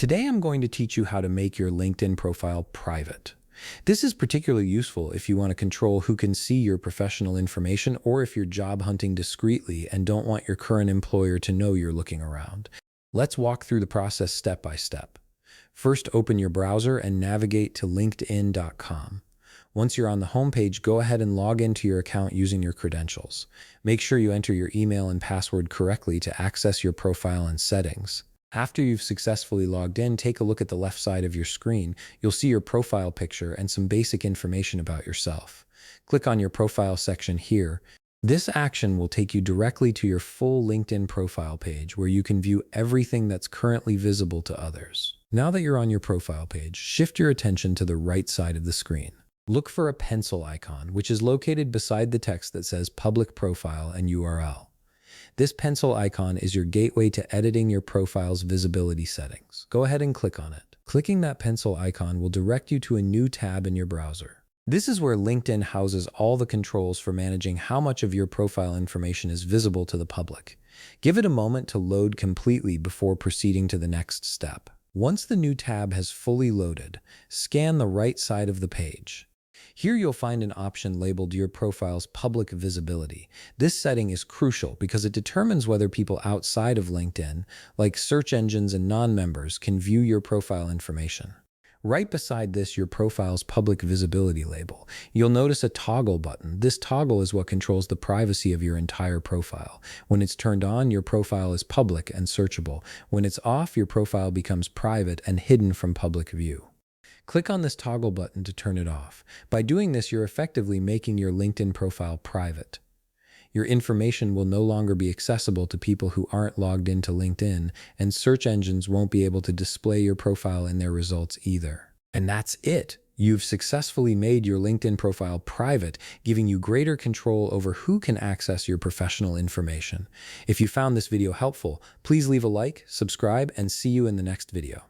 Today I'm going to teach you how to make your LinkedIn profile private. This is particularly useful if you want to control who can see your professional information or if you're job hunting discreetly and don't want your current employer to know you're looking around. Let's walk through the process step by step. First, open your browser and navigate to linkedin.com. Once you're on the homepage, go ahead and log into your account using your credentials. Make sure you enter your email and password correctly to access your profile and settings. After you've successfully logged in, take a look at the left side of your screen. You'll see your profile picture and some basic information about yourself. Click on your profile section here. This action will take you directly to your full LinkedIn profile page where you can view everything that's currently visible to others. Now that you're on your profile page, shift your attention to the right side of the screen. Look for a pencil icon, which is located beside the text that says Public Profile and URL. This pencil icon is your gateway to editing your profile's visibility settings. Go ahead and click on it. Clicking that pencil icon will direct you to a new tab in your browser. This is where LinkedIn houses all the controls for managing how much of your profile information is visible to the public. Give it a moment to load completely before proceeding to the next step. Once the new tab has fully loaded, scan the right side of the page. Here you'll find an option labeled Your Profile's Public Visibility. This setting is crucial because it determines whether people outside of LinkedIn, like search engines and non-members, can view your profile information. Right beside this, your profile's public visibility label, you'll notice a toggle button. This toggle is what controls the privacy of your entire profile. When it's turned on, your profile is public and searchable. When it's off, your profile becomes private and hidden from public view. Click on this toggle button to turn it off. By doing this, you're effectively making your LinkedIn profile private. Your information will no longer be accessible to people who aren't logged into LinkedIn, and search engines won't be able to display your profile in their results either. And that's it. You've successfully made your LinkedIn profile private, giving you greater control over who can access your professional information. If you found this video helpful, please leave a like, subscribe, and see you in the next video.